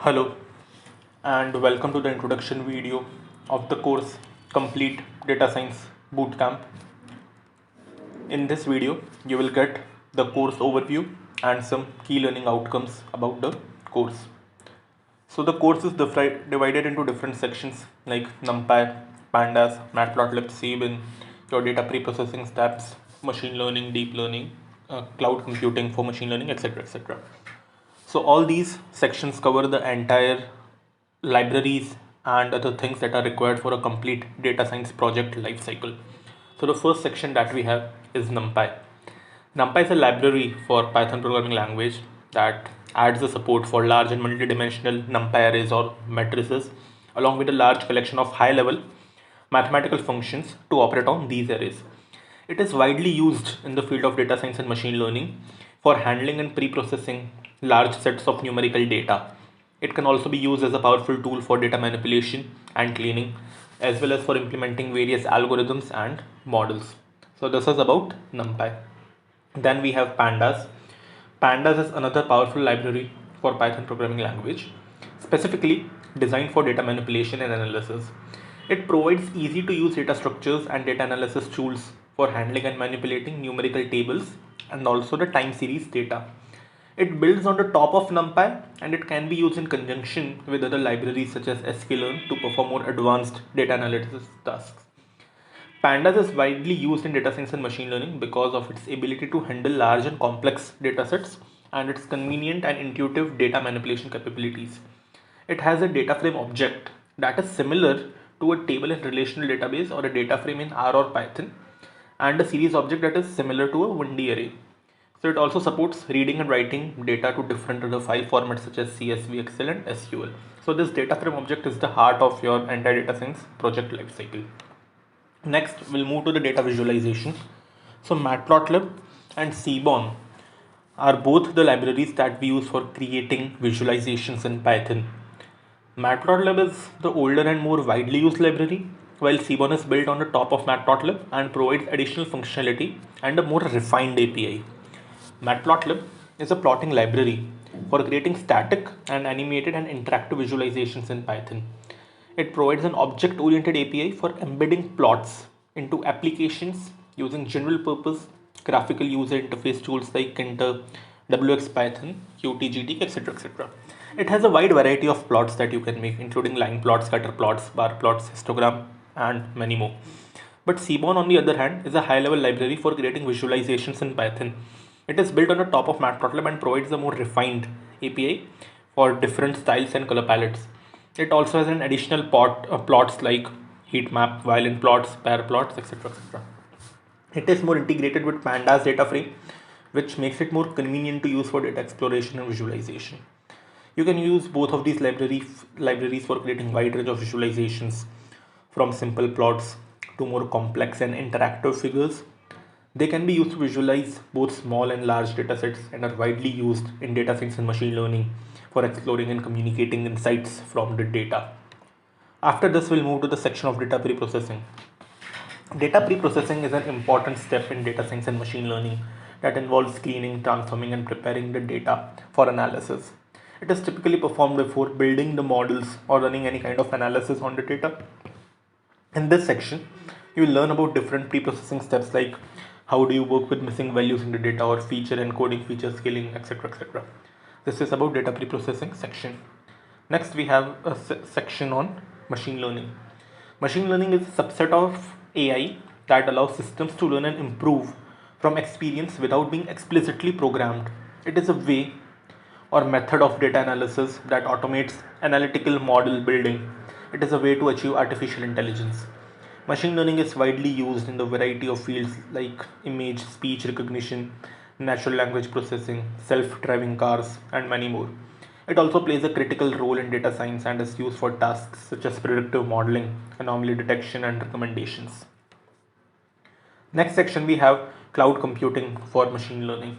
Hello and welcome to the introduction video of the course Complete Data Science Bootcamp. In this video, you will get the course overview and some key learning outcomes about the course. So the course is divided into different sections like NumPy, Pandas, Matplotlib, Seaborn, your data pre-processing steps, machine learning, deep learning, cloud computing for machine learning, etc. etc. So all these sections cover the entire libraries and other things that are required for a complete data science project lifecycle. So the first section that we have is NumPy. NumPy is a library for Python programming language that adds the support for large and multi-dimensional NumPy arrays or matrices, along with a large collection of high-level mathematical functions to operate on these arrays. It is widely used in the field of data science and machine learning for handling and pre-processing large sets of numerical data. It can also be used as a powerful tool for data manipulation and cleaning, as well as for implementing various algorithms and models. So this is about NumPy. Then we have Pandas. Pandas is another powerful library for Python programming language, specifically designed for data manipulation and analysis. It provides easy to use data structures and data analysis tools for handling and manipulating numerical tables and also the time series data. It builds on the top of NumPy and it can be used in conjunction with other libraries such as sklearn to perform more advanced data analysis tasks. Pandas is widely used in data science and machine learning because of its ability to handle large and complex datasets and its convenient and intuitive data manipulation capabilities. It has a data frame object that is similar to a table in relational database or a data frame in R or Python, and a series object that is similar to a 1D array. So it also supports reading and writing data to different other file formats such as CSV, Excel and SQL. So this data frame object is the heart of your entire data science project lifecycle. Next, we'll move to the data visualization. So Matplotlib and Seaborn are both the libraries that we use for creating visualizations in Python. Matplotlib is the older and more widely used library, while Seaborn is built on the top of Matplotlib and provides additional functionality and a more refined API. Matplotlib is a plotting library for creating static and animated and interactive visualizations in Python. It provides an object-oriented API for embedding plots into applications using general-purpose graphical user interface tools like Kinter, WXPython, QtGT, etc. etc. It has a wide variety of plots that you can make, including line plots, scatter plots, bar plots, histogram, and many more. But Seaborn, on the other hand, is a high-level library for creating visualizations in Python. It is built on the top of Matplotlib and provides a more refined API for different styles and color palettes. It also has an additional plots like heat map, violin plots, pair plots, etc. etc. It is more integrated with Pandas data frame, which makes it more convenient to use for data exploration and visualization. You can use both of these libraries for creating wide range of visualizations, from simple plots to more complex and interactive figures. They can be used to visualize both small and large datasets and are widely used in data science and machine learning for exploring and communicating insights from the data. After this, we'll move to the section of data pre-processing. Data pre-processing is an important step in data science and machine learning that involves cleaning, transforming, and preparing the data for analysis. It is typically performed before building the models or running any kind of analysis on the data. In this section, you will learn about different pre-processing steps like how do you work with missing values in the data or feature encoding, feature scaling, etc. etc. This is about data pre-processing section. Next, we have a section on machine learning. Machine learning is a subset of AI that allows systems to learn and improve from experience without being explicitly programmed. It is a way or method of data analysis that automates analytical model building. It is a way to achieve artificial intelligence. Machine learning is widely used in the variety of fields like image, speech recognition, natural language processing, self-driving cars, and many more. It also plays a critical role in data science and is used for tasks such as predictive modeling, anomaly detection, and recommendations. Next section, we have cloud computing for machine learning.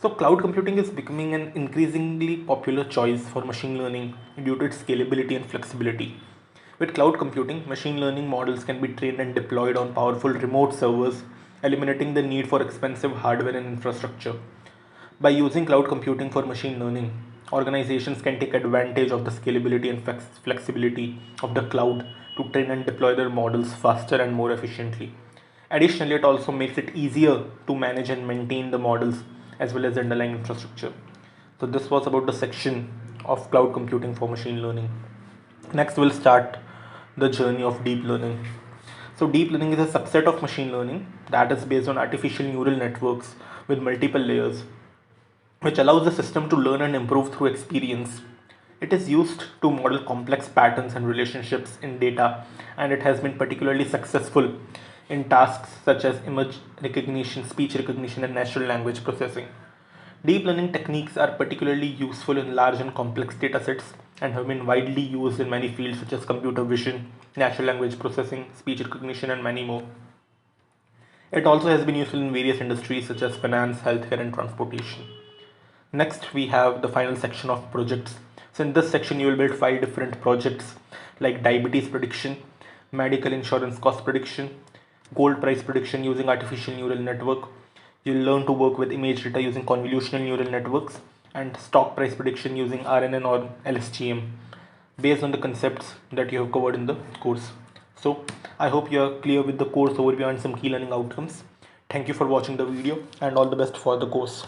So cloud computing is becoming an increasingly popular choice for machine learning due to its scalability and flexibility. With cloud computing, machine learning models can be trained and deployed on powerful remote servers, eliminating the need for expensive hardware and infrastructure. By using cloud computing for machine learning, organizations can take advantage of the scalability and flexibility of the cloud to train and deploy their models faster and more efficiently. Additionally, it also makes it easier to manage and maintain the models as well as the underlying infrastructure. So this was about the section of cloud computing for machine learning. Next, we'll start the journey of deep learning. So deep learning is a subset of machine learning that is based on artificial neural networks with multiple layers, which allows the system to learn and improve through experience. It is used to model complex patterns and relationships in data, and it has been particularly successful in tasks such as image recognition, speech recognition, and natural language processing. Deep learning techniques are particularly useful in large and complex datasets and have been widely used in many fields such as computer vision, natural language processing, speech recognition, and many more. It also has been useful in various industries such as finance, healthcare, and transportation. Next, we have the final section of projects. So, in this section, you will build 5 different projects like diabetes prediction, medical insurance cost prediction, gold price prediction using artificial neural network. You'll learn to work with image data using convolutional neural networks, and stock price prediction using RNN or LSTM based on the concepts that you have covered in the course. So, I hope you are clear with the course overview and some key learning outcomes. Thank you for watching the video and all the best for the course.